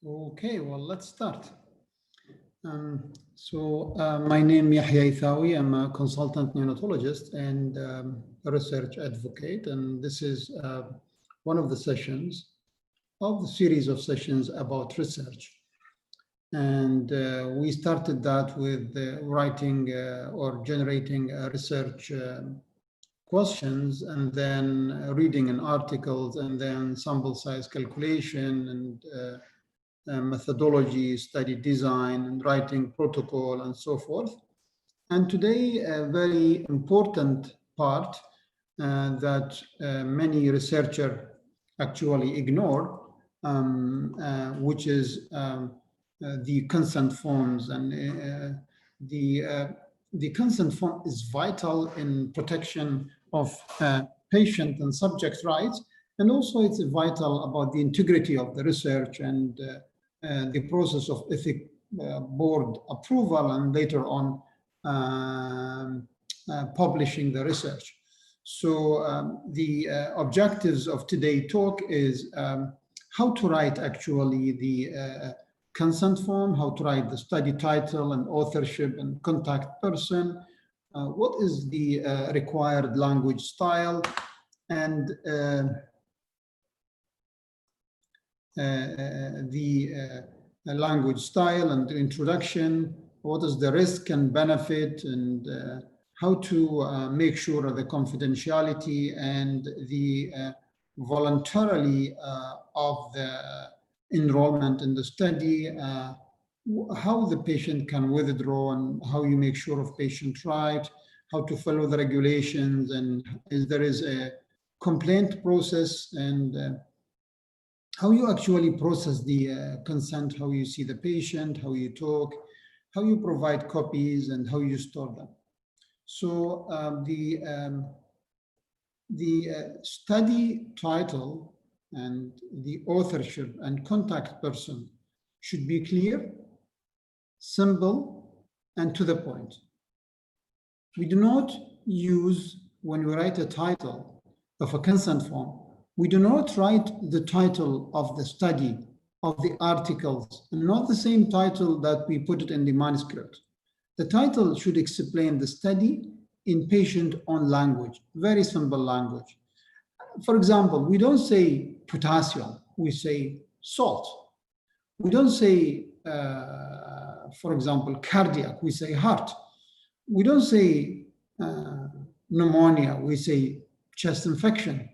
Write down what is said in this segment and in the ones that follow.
Okay, well, let's start. My name is Yahya Ithawi. I'm a consultant neonatologist and a research advocate, and this is one of the sessions of the series of sessions about research. And we started that with writing or generating research questions, and then reading an articles, and then sample size calculation, and methodology, study design, and writing protocol, and so forth. And today, a very important part that many researchers actually ignore, which is the consent forms. And the consent form is vital in protection of patient and subject rights, and also it's vital about the integrity of the research and the process of ethics board approval, and later on publishing the research. So the objectives of today's talk is how to write actually the consent form, how to write the study title and authorship and contact person, what is the required language style, and the language style and the introduction, what is the risk and benefit, and how to make sure the confidentiality and the voluntarily of the enrollment in the study, how the patient can withdraw, and how you make sure of patient right, how to follow the regulations, and if there is a complaint process, and how you actually process the consent, how you see the patient, how you talk, how you provide copies, and how you store them. So the study title and the authorship and contact person should be clear, simple, and to the point. We do not use, when we write a title of a consent form, we do not write the title of the study, of the articles, and not the same title that we put it in the manuscript. The title should explain the study in patient own language, very simple language. For example, we don't say potassium, we say salt. We don't say, for example, cardiac, we say heart. We don't say pneumonia, we say chest infection,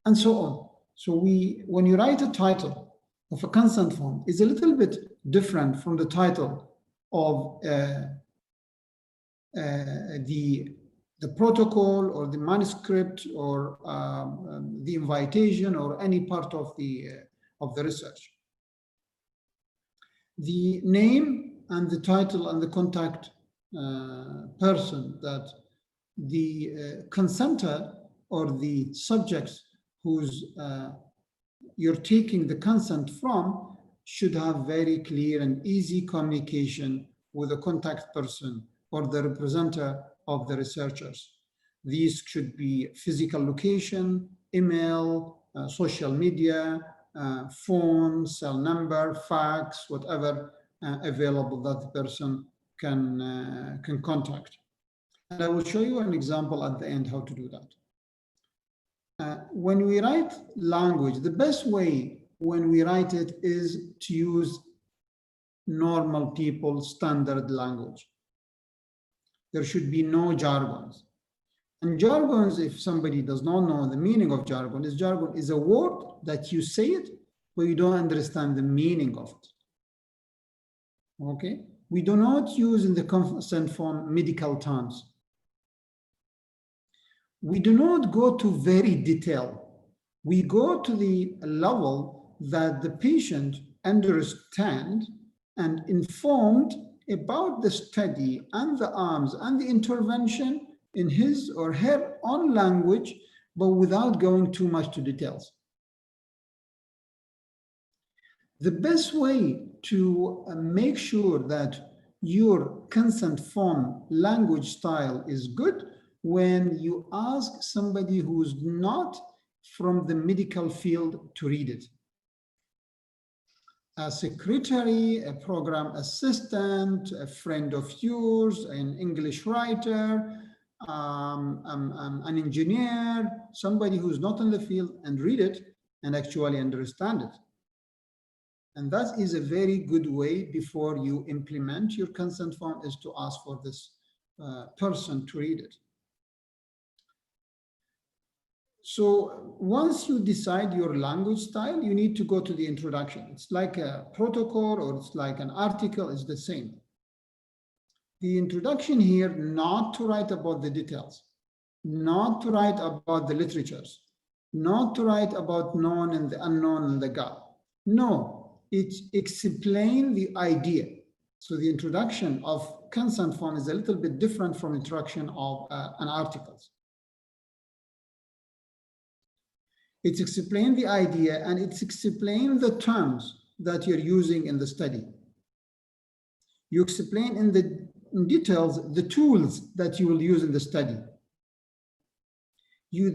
and so on. So when you write a title of a consent form, is a little bit different from the title of the protocol or the manuscript or the invitation or any part of the research. The name and the title and the contact person that the consenter or the subject who's you're taking the consent from should have very clear and easy communication with the contact person or the representative of the researchers. These should be physical location, email, social media, phone, cell number, fax, whatever available that the person can contact. And I will show you an example at the end how to do that. When we write language, the best way when we write it is to use normal people standard language. There should be no jargons. And jargons, if somebody does not know the meaning of jargon is a word that you say it, but you don't understand the meaning of it. Okay? We do not use in the consent form medical terms. We do not go to very detail. We go to the level that the patient understand and informed about the study and the arms and the intervention in his or her own language, but without going too much to details. The best way to make sure that your consent form language style is good when you ask somebody who's not from the medical field to read it. a secretary, a program assistant, a friend of yours, an English writer, an engineer, somebody who's not in the field, and read it and actually understand it. And that is a very good way before you implement your consent form, is to ask for this person to read it. So once you decide your language style, you need to go to the introduction. It's like a protocol or it's like an article, it's the same. The introduction here, not to write about the details, not to write about the literatures, not to write about known and the unknown and the God. No, it's explain the idea. So the introduction of consent form is a little bit different from introduction of an article. It's explain the idea and it's explain the terms that you're using in the study. You explain in details the tools that you will use in the study. The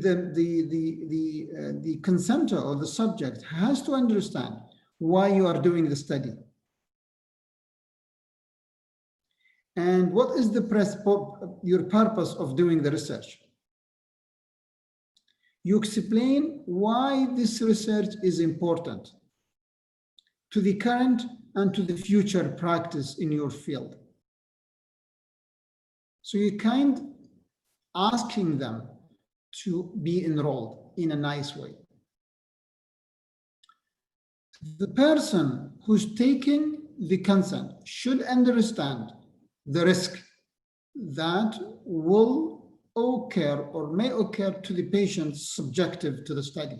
consenter or the subject has to understand why you are doing the study. And what is your purpose of doing the research? You explain why this research is important to the current and to the future practice in your field. So you kind asking them to be enrolled in a nice way. The person who's taking the consent should understand the risk that will occur or may occur to the patient subjective to the study.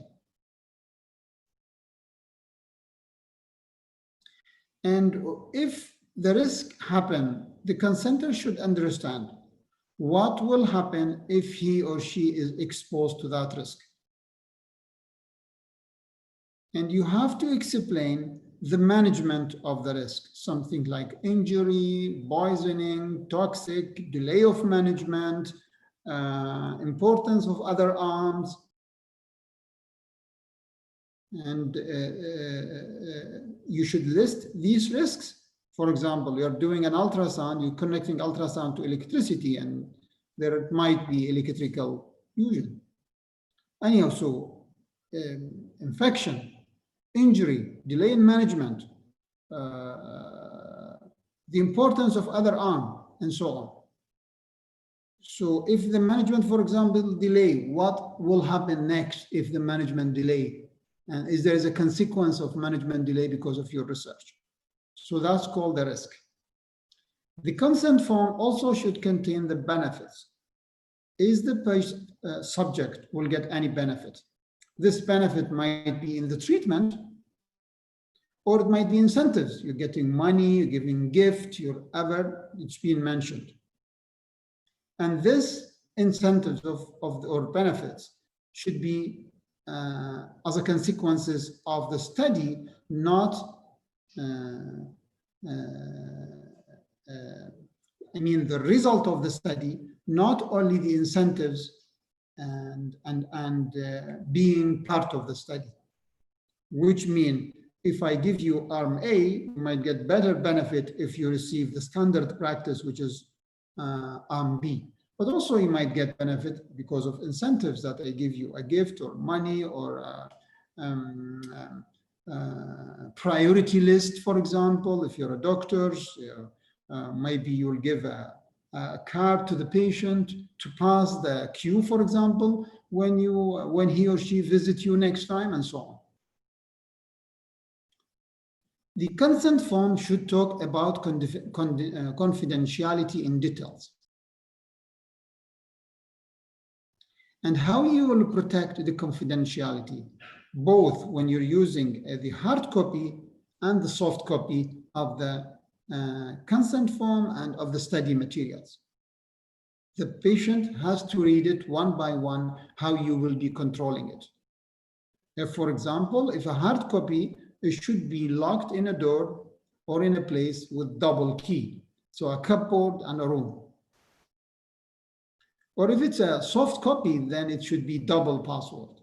And if the risk happen, the consenter should understand what will happen if he or she is exposed to that risk. And you have to explain the management of the risk, something like injury, poisoning, toxic, delay of management, importance of other arms. And you should list these risks. For example, you're doing an ultrasound, you're connecting ultrasound to electricity, and there might be electrical fusion. Anyhow, so infection, injury, delay in management, the importance of other arm, and so on. So if the management, for example, delay, what will happen next if the management delay? And is there a consequence of management delay because of your research? So that's called the risk. The consent form also should contain the benefits. Is the subject will get any benefit? This benefit might be in the treatment, or it might be incentives. You're getting money, you're giving gift, it's been mentioned. And this incentives or benefits should be as a consequences of the study, not the result of the study, not only the incentives and being part of the study. Which mean if I give you arm A, you might get better benefit if you receive the standard practice, which is arm B. But also you might get benefit because of incentives that I give you a gift or money or priority list, for example. If you're a doctor, maybe you'll give a card to the patient to pass the queue, for example, when he or she visits you next time, and so on. The consent form should talk about confidentiality in details and how you will protect the confidentiality, both when you're using the hard copy and the soft copy of the consent form and of the study materials. The patient has to read it one by one, how you will be controlling it. If, for example, if a hard copy, it should be locked in a door or in a place with double key, so a cupboard and a room. Or if it's a soft copy, then it should be double password.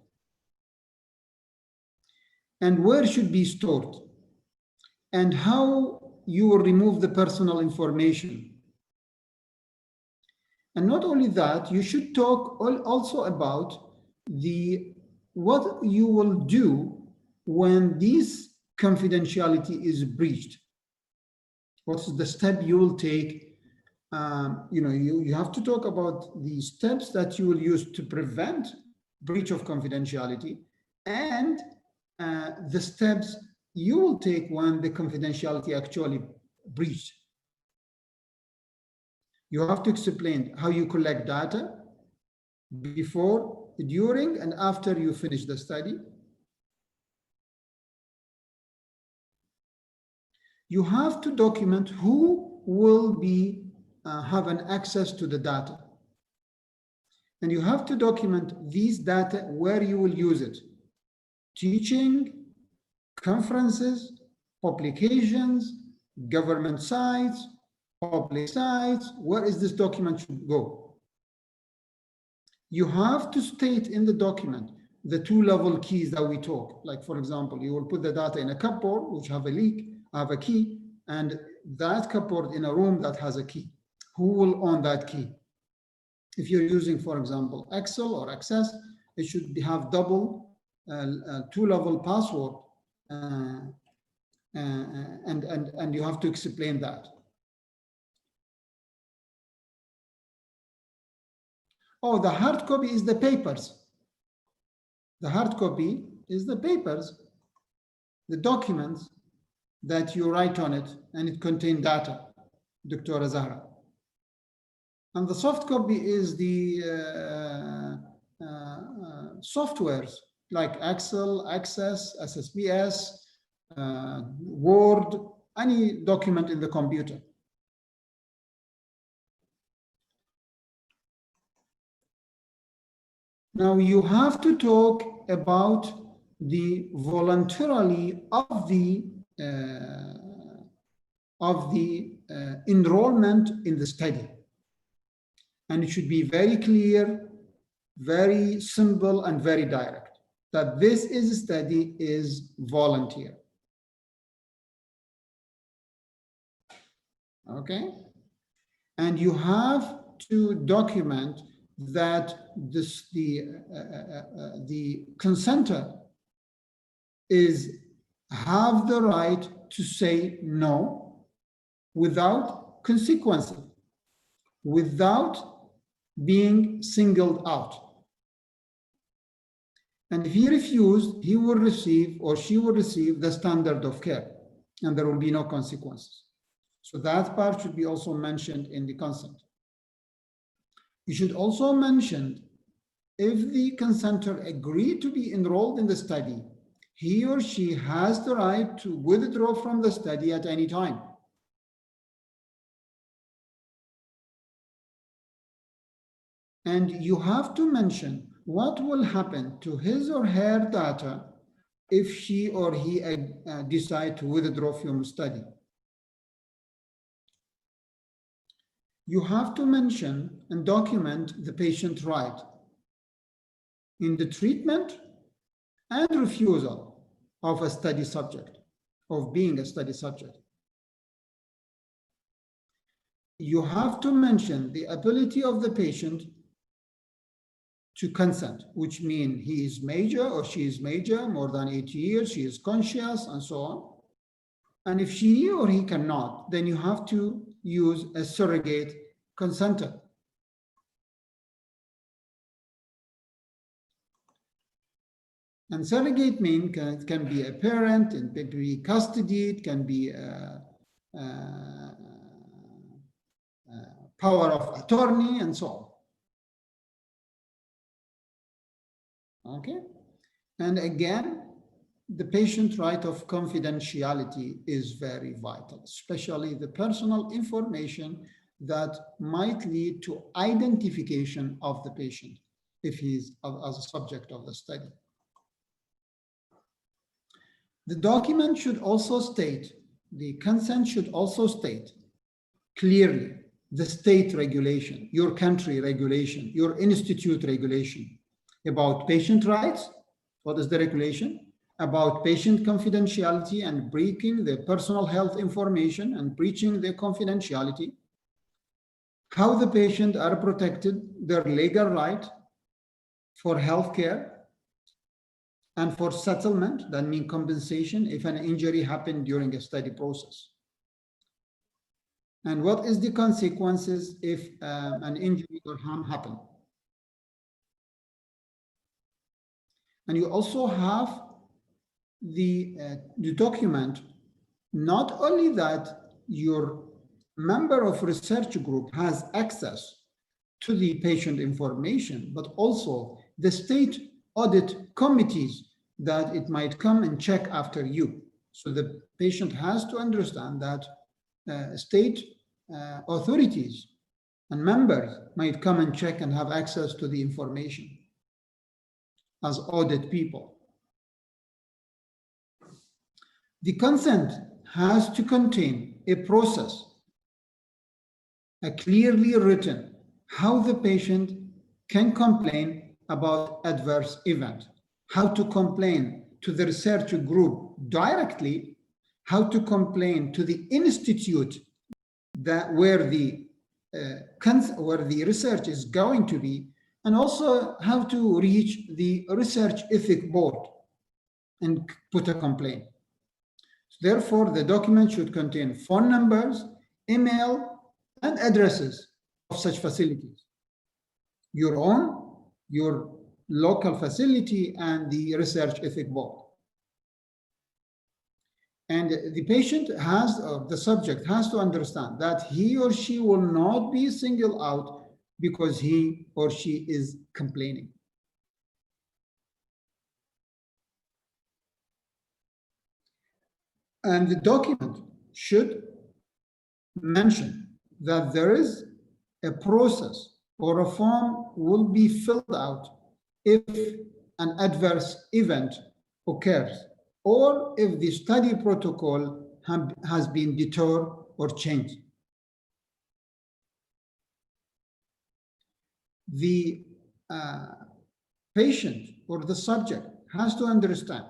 And where should be stored? and how you will remove the personal information. And not only that, you should talk also about what you will do when this confidentiality is breached. What's the step you will take? You have to talk about the steps that you will use to prevent breach of confidentiality, and the steps you will take when the confidentiality actually breached. You have to explain how you collect data before, during, and after you finish the study. You have to document who will be have an access to the data. And you have to document these data where you will use it. Teaching, conferences, publications, government sites, public sites. Where is this document should go? You have to state in the document the two-level keys that we talk. Like, for example, you will put the data in a cupboard which have a key, and that cupboard in a room that has a key. Who will own that key? If you're using, for example, Excel or Access, it should have double two-level password, and you have to explain that. Oh, the hard copy is the papers. The hard copy is the papers, the documents that you write on it, and it contains data, Dr. Zahra. And the soft copy is the softwares like Excel, Access, SSBS, Word, any document in the computer. Now you have to talk about the voluntarily of the enrollment in the study. And it should be very clear, very simple, and very direct, that this study is volunteer. Okay? And you have to document that the consenter have the right to say no without consequences, without being singled out. And if he refused, he will receive, or she will receive, the standard of care, and there will be no consequences. So that part should be also mentioned in the consent. You should also mention, if the consenter agreed to be enrolled in the study, he or she has the right to withdraw from the study at any time. And you have to mention what will happen to his or her data if she or he decide to withdraw from study. You have to mention and document the patient right in the treatment and refusal of a study subject, of being a study subject. You have to mention the ability of the patient to consent, which means he is major or she is major, more than 80 years, she is conscious, and so on. And if she or he cannot, then you have to use a surrogate consenter. And surrogate means it can be a parent, it can be custody, it can be power of attorney, and so on. Okay, and again, the patient right of confidentiality is very vital, especially the personal information that might lead to identification of the patient if he's as a subject of the study. The document should also state, the consent should also state clearly the state regulation, your country regulation, your institute regulation about patient rights. What is the regulation? about patient confidentiality and breaking their personal health information and breaching their confidentiality, how the patient are protected, their legal right for health care and for settlement, that means compensation if an injury happened during a study process. And what is the consequences if an injury or harm happen. And you also have the document, not only that your member of research group has access to the patient information, but also the state audit committees that it might come and check after you. So the patient has to understand that state authorities and members might come and check and have access to the information as audit people. The consent has to contain a process, a clearly written, how the patient can complain about adverse event, how to complain to the research group directly, how to complain to the institute that where the research is going to be, and also how to reach the research ethic board and put a complaint. Therefore, the document should contain phone numbers, email, and addresses of such facilities. Your own, your local facility, and the research ethic board. And the patient has, or the subject has to understand that he or she will not be singled out because he or she is complaining. And the document should mention that there is a process or a form will be filled out if an adverse event occurs, or if the study protocol has been detoured or changed. The patient or the subject has to understand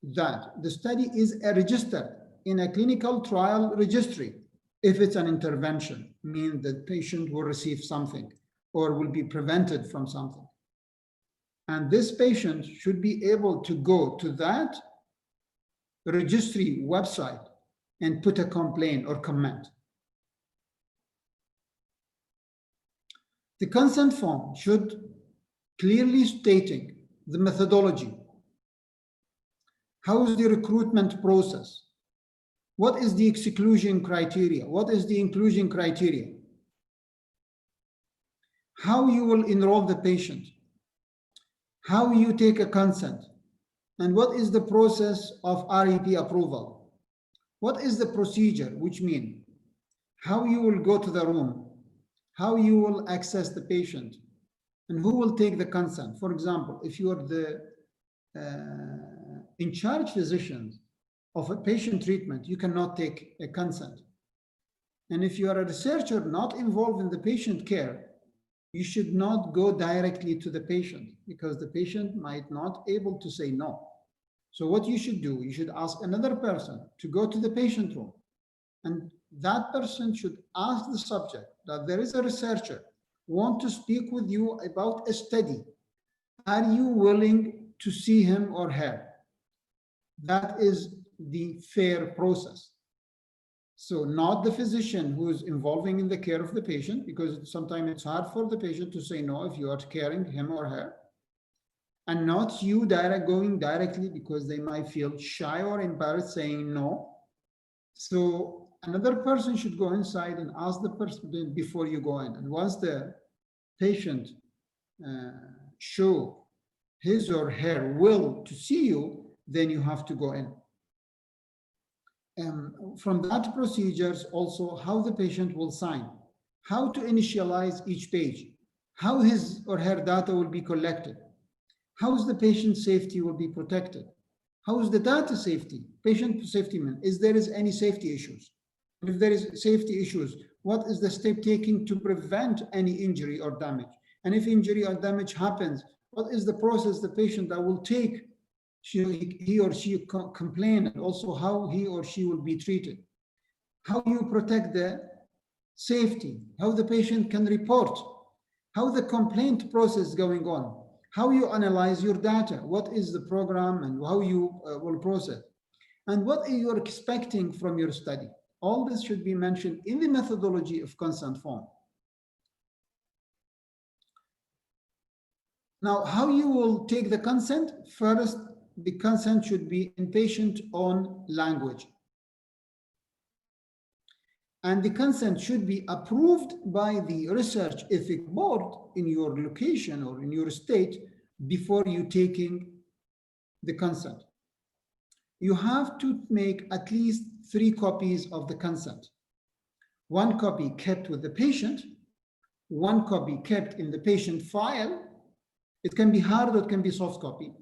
that the study is registered in a clinical trial registry. If it's an intervention, means the patient will receive something or will be prevented from something. And this patient should be able to go to that registry website and put a complaint or comment. The consent form should clearly stating the methodology. How is the recruitment process? What is the exclusion criteria? What is the inclusion criteria? How you will enroll the patient? How you take a consent? And what is the process of REP approval? What is the procedure, which means how you will go to the room, how you will access the patient, and who will take the consent. For example, if you are the in charge physician of a patient treatment, you cannot take a consent. And if you are a researcher not involved in the patient care, you should not go directly to the patient because the patient might not able to say no. So what you should do, you should ask another person to go to the patient room, and that person should ask the subject that there is a researcher want to speak with you about a study. Are you willing to see him or her? That is the fair process. So not the physician who is involving in the care of the patient, because sometimes it's hard for the patient to say no if you are caring him or her, and not you going directly because they might feel shy or embarrassed saying no. So another person should go inside and ask the person before you go in. And once the patient show his or her will to see you, then you have to go in. From that procedures also how the patient will sign, how to initialize each page, how his or her data will be collected, how is the patient safety will be protected, how is the data safety, patient safety, is there is any safety issues? If there is safety issues, what is the step taking to prevent any injury or damage? And if injury or damage happens, what is the process the patient that will take he or she complain, and also how he or she will be treated, how you protect the safety, how the patient can report, how the complaint process is going on, how you analyze your data, what is the program and how you will process, and what are you expecting from your study. All this should be mentioned in the methodology of consent form. Now, how you will take the consent? First, the consent should be in patient own language. And the consent should be approved by the research ethic board in your location or in your state before you taking the consent. You have to make at least 3 copies of the consent. 1 copy kept with the patient, 1 copy kept in the patient file. It can be hard or it can be soft copy,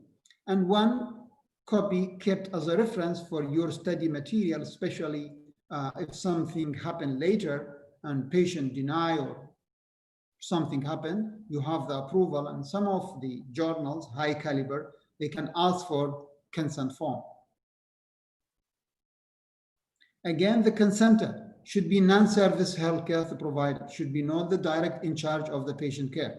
and 1 copy kept as a reference for your study material, especially if something happened later and patient deny or something happened, you have the approval. And some of the journals, high caliber, they can ask for consent form. Again, the consenter should be non-service healthcare provider, should be not the direct in charge of the patient care.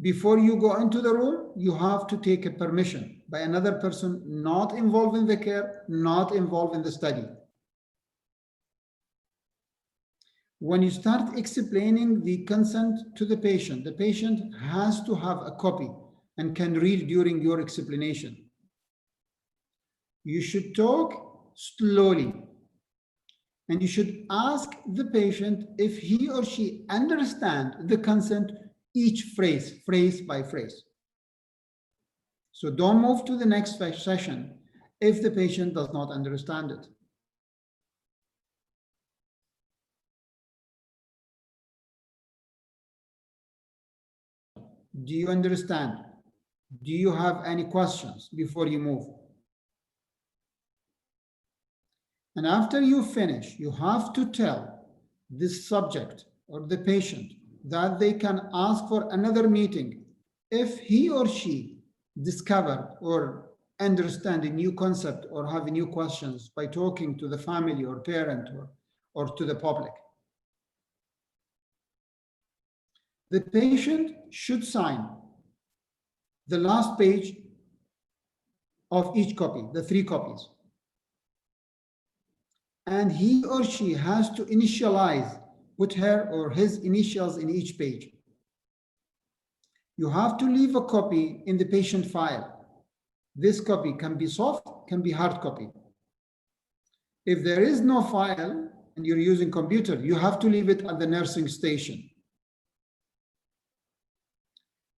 Before you go into the room, you have to take a permission by another person not involved in the care, not involved in the study. When you start explaining the consent to the patient has to have a copy and can read during your explanation. You should talk slowly, and you should ask the patient if he or she understands the consent, each phrase by phrase. So don't move to the next session if the patient does not understand it. Do you understand? Do you have any questions before you move? And after you finish, you have to tell this subject or the patient that they can ask for another meeting if he or she discovered or understand a new concept or have new questions by talking to the family or parent or to the public. The patient should sign the last page of each copy, the 3 copies. And he or she has to initialize, put her or his initials in each page. You have to leave a copy in the patient file. This copy can be soft, can be hard copy. If there is no file and you're using computer, you have to leave it at the nursing station.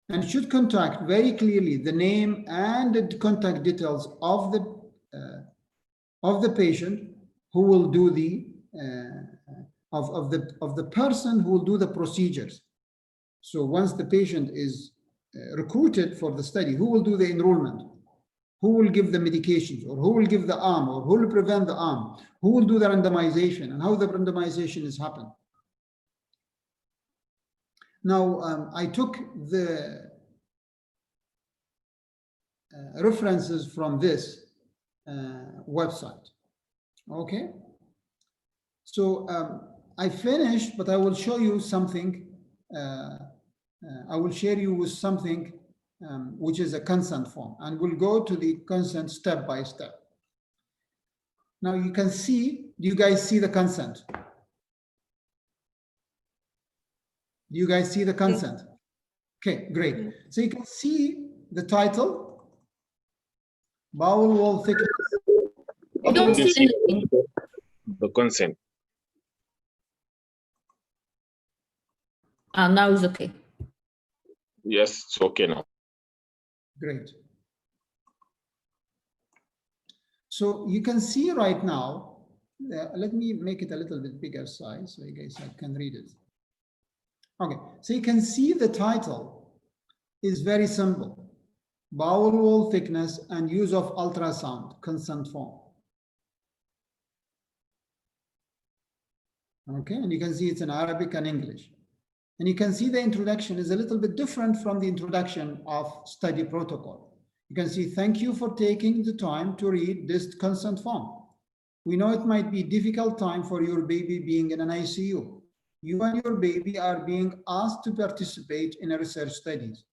And should contact very clearly the name and the contact details of the patient who will do the of the person who will do the procedures. So once the patient is recruited for the study, who will do the enrollment? Who will give the medications, or who will give the arm, or who will prevent the arm? Who will do the randomization and how the randomization is happening? Now, I took the references from this website. Okay. So I finished, but I will show you something. I will share you with something which is a consent form, and we'll go to the consent step by step. Now you can see, do you guys see the consent? Do you guys see the consent? Okay, great. So you can see the title, bowel wall thickness. I don't see anything. The consent. Now it's okay. Yes, it's okay now. Great. So you can see right now, let me make it a little bit bigger size so you guys can read it. Okay, so you can see the title is very simple. Bowel wall thickness and use of ultrasound, consent form. Okay, and you can see it's in Arabic and English. And you can see the introduction is a little bit different from the introduction of study protocol. You can see, thank you for taking the time to read this consent form. We know it might be a difficult time for your baby being in an ICU. You and your baby are being asked to participate in a research studies.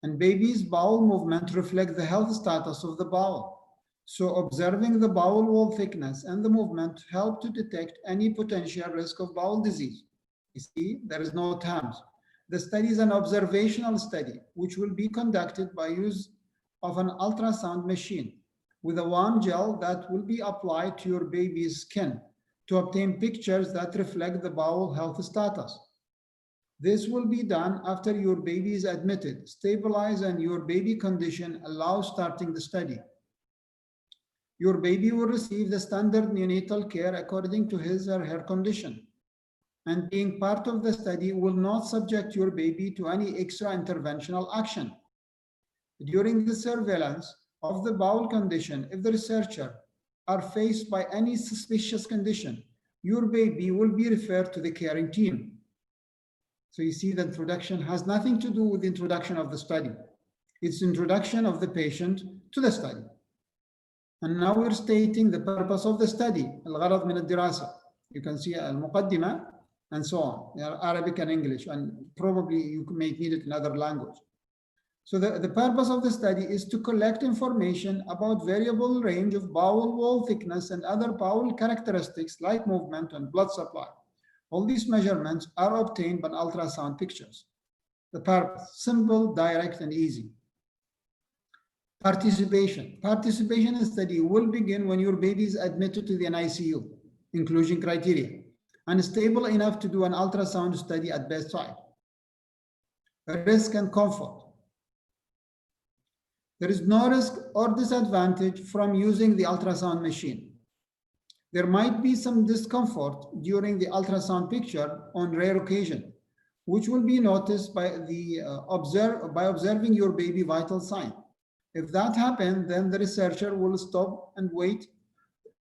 And baby's bowel movement reflect the health status of the bowel. So observing the bowel wall thickness and the movement help to detect any potential risk of bowel disease. You see, there is no terms. The study is an observational study, which will be conducted by use of an ultrasound machine with a warm gel that will be applied to your baby's skin to obtain pictures that reflect the bowel health status. This will be done after your baby is admitted, stabilized, and your baby condition allows starting the study. Your baby will receive the standard neonatal care according to his or her condition. And being part of the study will not subject your baby to any extra interventional action. During the surveillance of the bowel condition, if the researcher are faced by any suspicious condition, your baby will be referred to the caring team. So you see, the introduction has nothing to do with the introduction of the study. It's introduction of the patient to the study. And now we're stating the purpose of the study, الغرض من الدراسة. You can see المقدمة and so on, Arabic and English, and probably you may need it in other language. So the purpose of the study is to collect information about variable range of bowel wall thickness and other bowel characteristics like movement and blood supply. All these measurements are obtained by ultrasound pictures. The purpose, simple, direct, and easy. Participation. Participation in the study will begin when your baby is admitted to the NICU, inclusion criteria, and stable enough to do an ultrasound study at bedside. Risk and comfort. There is no risk or disadvantage from using the ultrasound machine. There might be some discomfort during the ultrasound picture on rare occasion, which will be noticed by observing your baby vital sign. If that happens, then the researcher will stop and wait.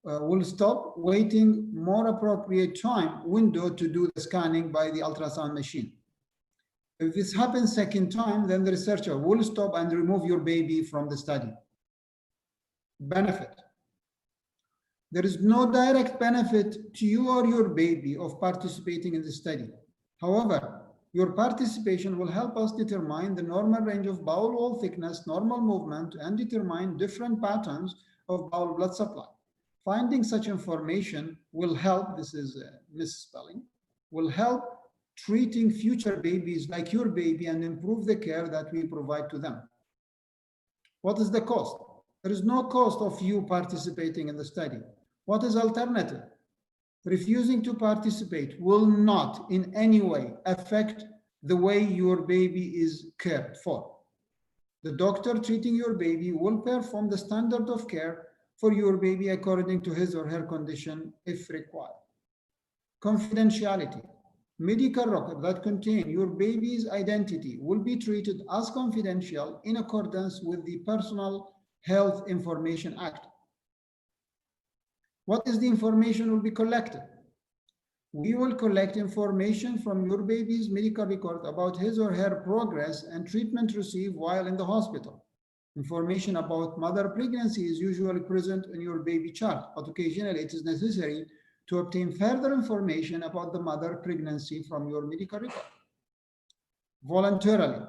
Will stop waiting more appropriate time window to do the scanning by the ultrasound machine. If this happens second time, then the researcher will stop and remove your baby from the study. Benefit. There is no direct benefit to you or your baby of participating in the study. However, your participation will help us determine the normal range of bowel wall thickness, normal movement, and determine different patterns of bowel blood supply. Finding such information will help, this is a misspelling, will help treating future babies like your baby and improve the care that we provide to them. What is the cost? There is no cost of you participating in the study. What is alternative? Refusing to participate will not in any way affect the way your baby is cared for. The doctor treating your baby will perform the standard of care for your baby according to his or her condition if required. Confidentiality. Medical records that contain your baby's identity will be treated as confidential in accordance with the Personal Health Information Act. What is the information will be collected? We will collect information from your baby's medical record about his or her progress and treatment received while in the hospital. Information about mother pregnancy is usually present in your baby chart, but occasionally it is necessary to obtain further information about the mother pregnancy from your medical record. Voluntarily.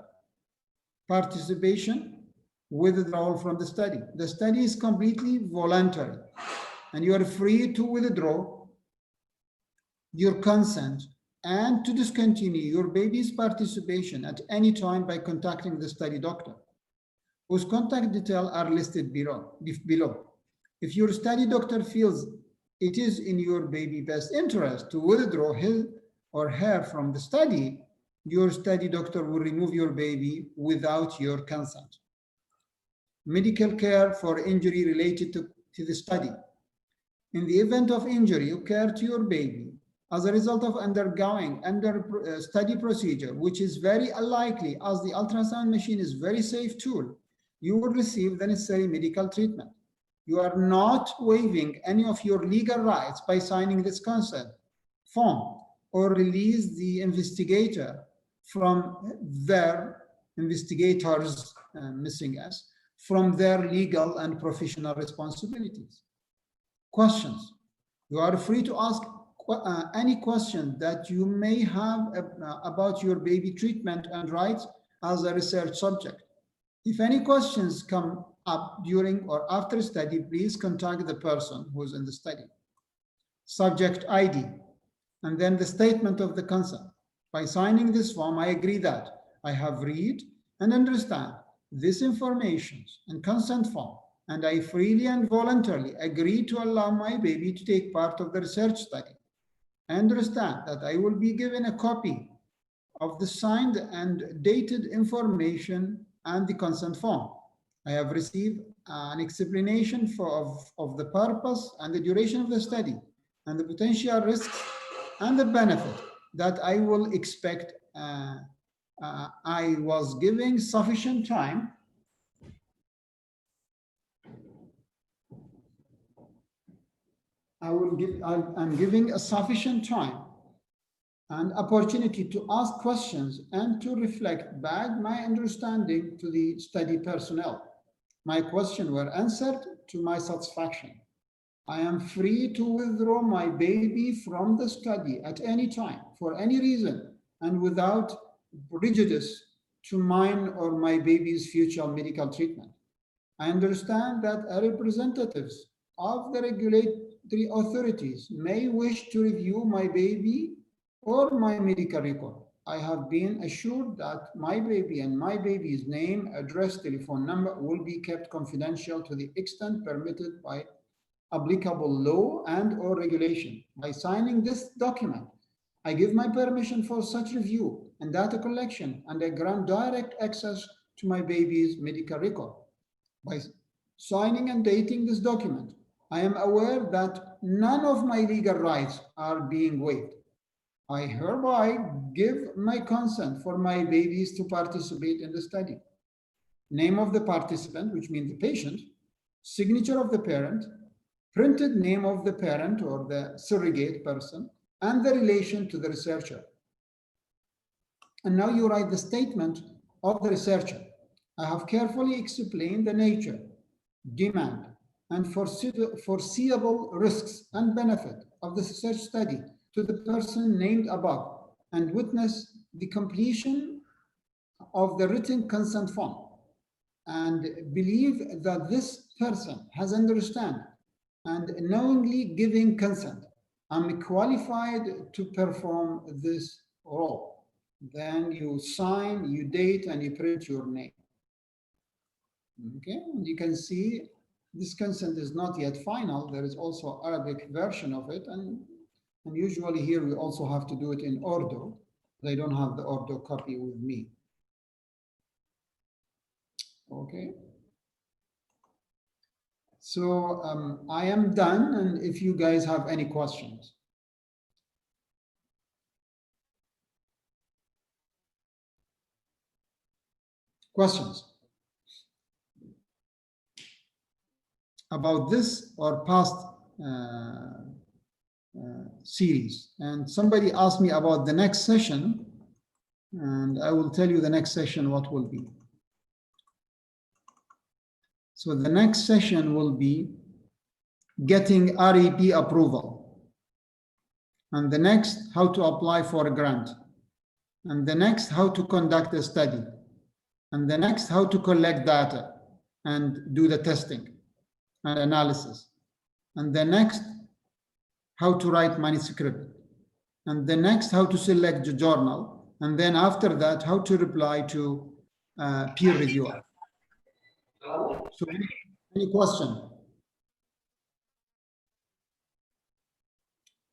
Participation, withdrawal from the study. The study is completely voluntary, and you are free to withdraw your consent and to discontinue your baby's participation at any time by contacting the study doctor, whose contact details are listed below. If your study doctor feels it is in your baby's best interest to withdraw his or her from the study, your study doctor will remove your baby without your consent. Medical care for injury related to the study. In the event of injury occurred to your baby as a result of undergoing study procedure, which is very unlikely as the ultrasound machine is a very safe tool, you will receive the necessary medical treatment. You are not waiving any of your legal rights by signing this consent form or release the investigator from their investigators, missing S, from their legal and professional responsibilities. Questions. You are free to ask any question that you may have about your baby treatment and rights as a research subject. If any questions come up during or after study, please contact the person who is in the study. Subject ID, and then the statement of the consent. By signing this form, I agree that I have read and understand this information and consent form, and I freely and voluntarily agree to allow my baby to take part of the research study. I understand that I will be given a copy of the signed and dated information and the consent form. I have received an explanation of the purpose and the duration of the study and the potential risks and the benefit that I will expect. I was giving sufficient time I'm giving a sufficient time and opportunity to ask questions and to reflect back my understanding to the study personnel. My questions were answered to my satisfaction. I am free to withdraw my baby from the study at any time for any reason and without prejudice to mine or my baby's future medical treatment. I understand that representatives of the regulatory authorities may wish to review my baby or my medical record. I have been assured that my baby and my baby's name, address, telephone number will be kept confidential to the extent permitted by applicable law and or regulation. By signing this document, I give my permission for such review and data collection, and I grant direct access to my baby's medical record. By signing and dating this document, I am aware that none of my legal rights are being waived. I hereby give my consent for my babies to participate in the study. Name of the participant, which means the patient, signature of the parent, printed name of the parent or the surrogate person, and the relation to the researcher. And now you write the statement of the researcher. I have carefully explained the nature, demand, and foreseeable risks and benefit of the research study to the person named above, and witness the completion of the written consent form, and believe that this person has understood and knowingly giving consent. I'm qualified to perform this role. Then you sign, you date, and you print your name. Okay, and you can see this consent is not yet final. There is also Arabic version of it, and usually here we also have to do it in Urdu. They don't have the Urdu copy with me. Okay. So I am done, and if you guys have any questions. Questions about this or past series? And somebody asked me about the next session, and I will tell you the next session what will be. So the next session will be getting REP approval, and the next how to apply for a grant, and the next how to conduct a study, and the next how to collect data and do the testing and analysis, and the next how to write manuscript, and the next how to select the journal, and then after that how to reply to peer reviewer. So any question?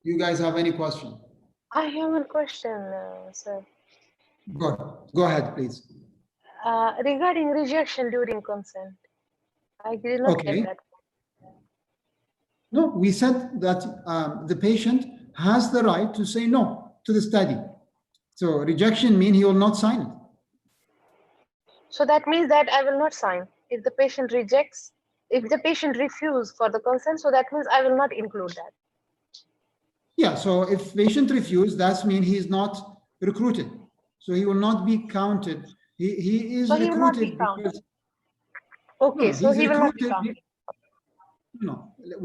You guys have any question? I have a question, sir. Go ahead, please. Regarding rejection during consent, I did not get that. No, we said that the patient has the right to say no to the study. So rejection means he will not sign it. So that means that I will not sign. If the patient rejects, if the patient refuses for the consent, so that means I will not include that. Yeah, so if patient refuses, that means he is not recruited. So he will not be counted. He is so recruited he will not be counted. because Okay, No, so he's he will not be recruited. counted. No,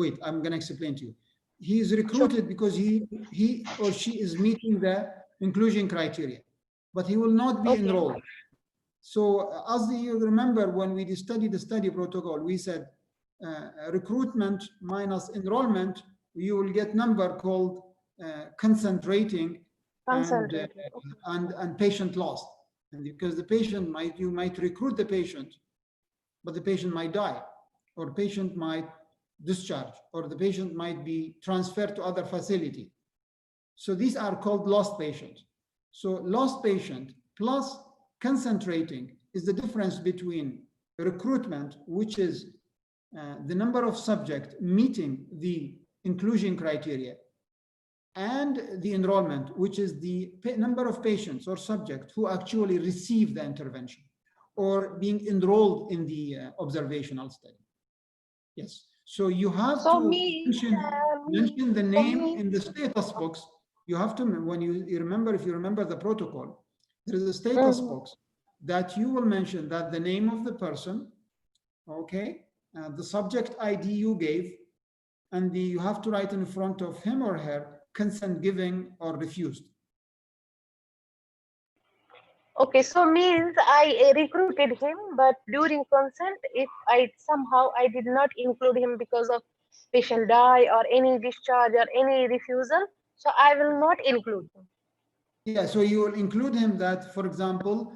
wait, I'm going to explain to you. He is Sure. recruited because he or she is meeting the inclusion criteria, but he will not be Okay. enrolled. So as you remember, when we studied the study protocol, we said recruitment minus enrollment, you will get number called consent rating Consent. and patient loss. And because the patient you might recruit the patient, but the patient might die, or patient might discharge, or the patient might be transferred to other facility. So these are called lost patients. So lost patient plus consent rating is the difference between recruitment, which is the number of subjects meeting the inclusion criteria, and the enrollment, which is the number of patients or subjects who actually receive the intervention or being enrolled in the observational study. Yes. So you have to mention the name in the status box. You have to, when you remember, if you remember the protocol, there is a status box that you will mention that the name of the person, okay, the subject ID you gave, and you have to write in front of him or her consent giving or refused. Okay, so means I recruited him, but during consent, if somehow I did not include him because of patient die or any discharge or any refusal, so I will not include him. Yeah, so you will include him that, for example,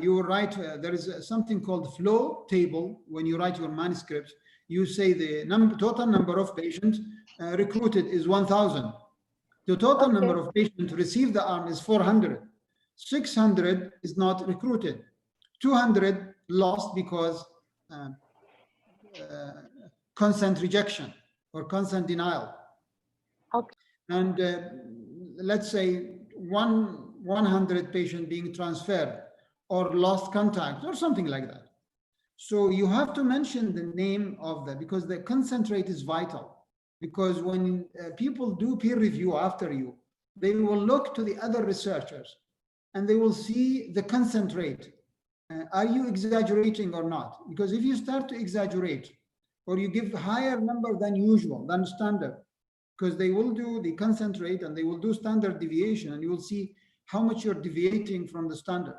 you will write, there is something called flow table. When you write your manuscript, you say the total number of patients recruited is 1,000. The total number of patients received the arm is 400. 600 is not recruited. 200 lost because consent rejection or consent denial. Okay. And let's say 100 patient being transferred or lost contact or something like that. So you have to mention the name of that, because the consent rate is vital. Because when people do peer review after you, they will look to the other researchers and they will see the consent rate. Are you exaggerating or not? Because if you start to exaggerate or you give higher number than usual, than standard, because they will do the consent rate and they will do standard deviation, and you will see how much you're deviating from the standard,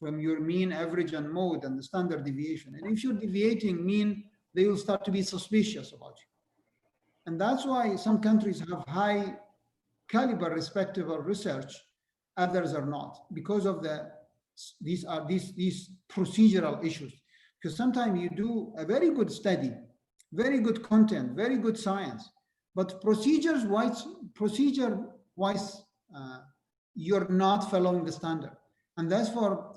from your mean, average, and mode, and the standard deviation. And if you're deviating mean, they will start to be suspicious about you. And that's why some countries have high caliber respective of research, others are not, because of these procedural issues. Because sometimes you do a very good study, very good content, very good science, but procedure-wise, you're not following the standard. And that's for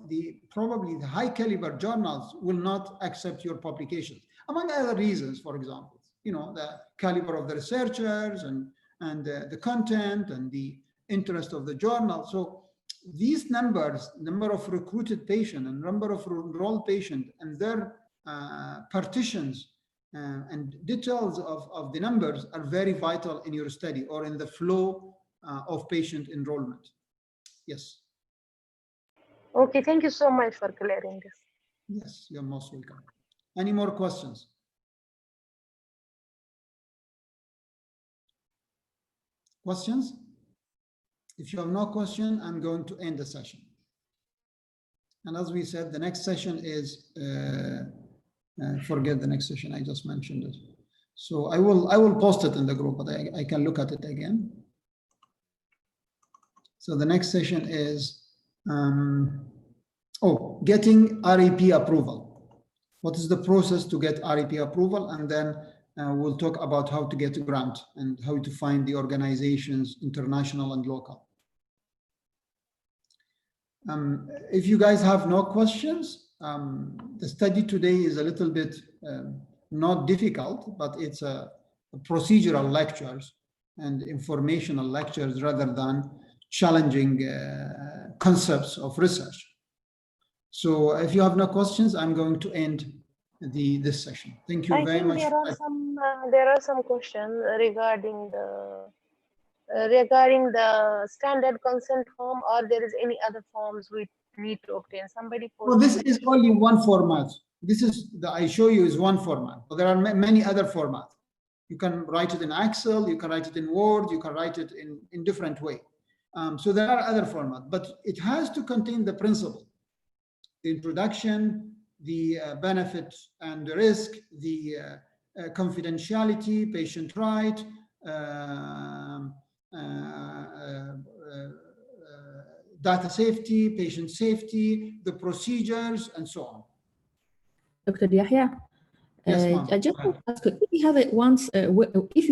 probably the high caliber journals will not accept your publications, among other reasons. For example, the caliber of the researchers and the content and the interest of the journal. So these numbers, number of recruited patient and number of enrolled patient and their partitions and details of the numbers are very vital in your study or in the flow of patient enrollment. Yes. Okay, thank you so much for clearing this. Yes, you're most welcome. Any more questions? Questions? If you have no question, I'm going to end the session. And as we said, the next session is, forget the next session, I just mentioned it. So I will post it in the group, but I can look at it again. So the next session is, getting REP approval. What is the process to get REP approval? And then we'll talk about how to get a grant and how to find the organizations, international and local. If you guys have no questions, the study today is a little bit not difficult, but it's a procedural lectures and informational lectures rather than challenging concepts of research. So if you have no questions, I'm going to end this session. Thank you very much. There are some questions regarding the standard consent form, or there is any other forms need to obtain. Somebody Well, this is only one format. This is the I show you is one format, but there are many other formats. You can write it in Excel, you can write it in Word, you can write it in different way. So there are other formats, but it has to contain the principle, the introduction, the benefits and the risk, the confidentiality, patient right, data safety, patient safety, the procedures, and so on. Dr. Yahya, Yes, ma'am. I just want to ask, if you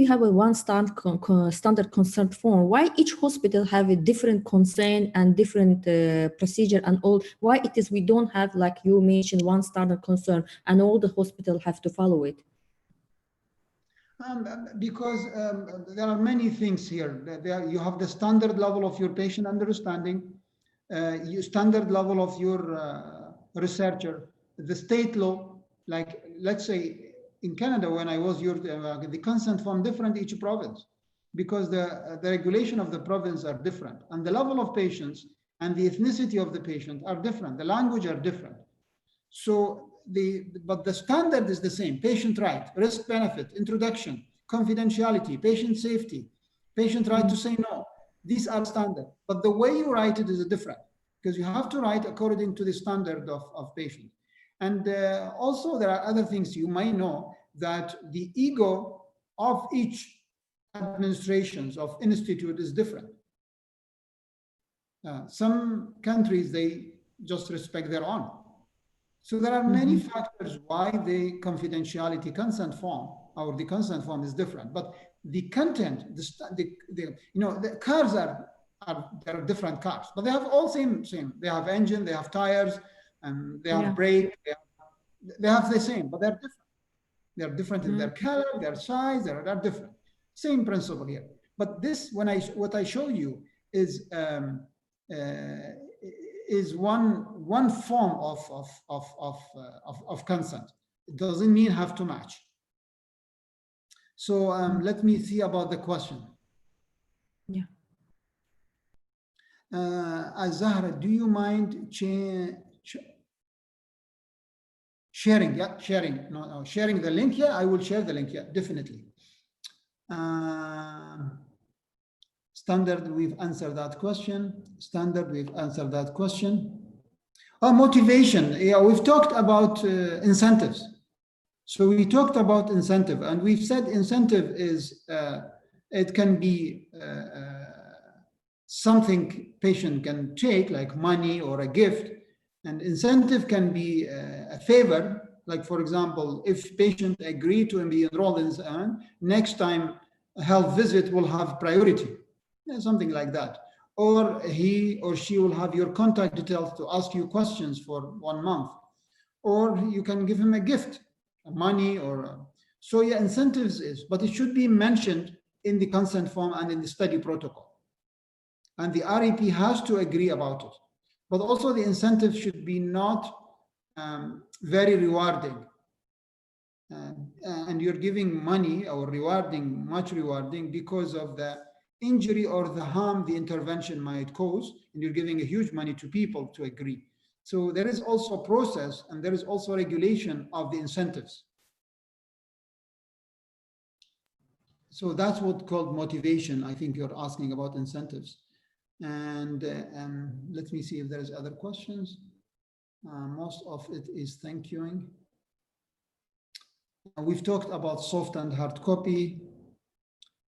have a one standard consent form, why each hospital have a different consent and different procedure and all? Why it is we don't have, like you mentioned, one standard consent and all the hospital have to follow it? Because there are many things here. You have the standard level of your patient understanding, standard level of your researcher, the state law. Like, let's say in Canada, when I was the consent form different each province, because the regulation of the province are different, and the level of patients and the ethnicity of the patient are different. The language are different. So but the standard is the same: patient right, risk benefit, introduction, confidentiality, patient safety, patient right to say no. These are standard, but the way you write it is different, because you have to write according to the standard of patient. And also there are other things you might know, that the ego of each administrations of institute is different. Some countries, they just respect their own. So there are many factors why the confidentiality consent form or the consent form is different. But the content, the cars there are different cars, but they have all same. They have engine, they have tires, and they have brake. They have the same, but they're different. They're different in their color, their size. They're different. Same principle here. But this, what I show you is one form of consent. It doesn't mean have to match. So let me see about the question. Yeah. Zahra, do you mind sharing? Yeah, sharing. No, sharing the link. Yeah, I will share the link. Yeah, definitely. Standard, we've answered that question. Standard, we've answered that question. Oh, motivation. Yeah, we've talked about incentives. So we talked about incentive, and we've said incentive is, it can be something patient can take, like money or a gift. And incentive can be a favor, like, for example, if patient agree to be enrolled in next time a health visit will have priority. Something like that. Or he or she will have your contact details to ask you questions for 1 month. Or you can give him a gift, money or... So yeah, incentives is, but it should be mentioned in the consent form and in the study protocol. And the REP has to agree about it. But also the incentive should be not very rewarding. And you're giving money or much rewarding because of the injury or the harm the intervention might cause, and you're giving a huge money to people to agree. So there is also a process, and there is also regulation of the incentives. So that's what's called motivation. I think you're asking about incentives. And let me see if there's other questions. Most of it is thank youing. We've talked about soft and hard copy.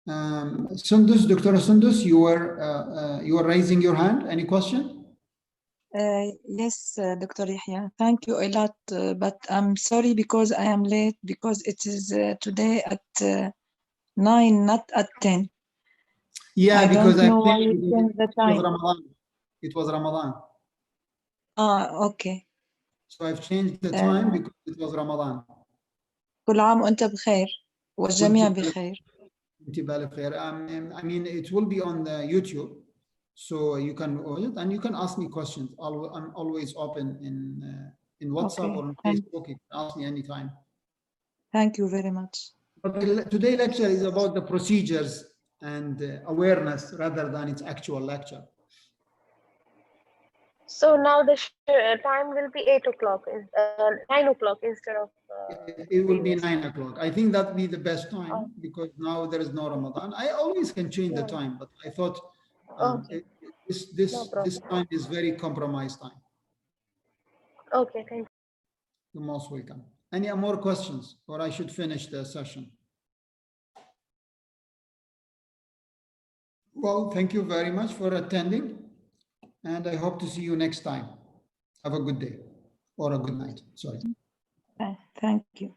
Sundus, Dr. Sundus, you were raising your hand. Any question? Yes, Dr. Yahya. Thank you a lot, but I'm sorry because I am late, because it is today at 9, not at 10. Yeah, because I think the time. It was Ramadan. Okay. So I've changed the time because it was Ramadan. كل عام وأنت بخير والجميع بخير. I mean, it will be on the YouTube, so you can watch it and you can ask me questions. I'm always open in WhatsApp or on Facebook. You can ask me anytime. Thank you very much. But today's lecture is about the procedures and awareness rather than its actual lecture. So now the time will be 8 o'clock, 9 o'clock instead of. It will be previous. 9 o'clock. I think that'd be the best time Oh. because now there is no Ramadan. I always can change the Yeah. time, but I thought Okay. this time is very compromised time. Okay, thank you. You're most welcome. Any more questions, or I should finish the session? Well, thank you very much for attending, and I hope to see you next time. Have a good day or a good night. Sorry. Thank you.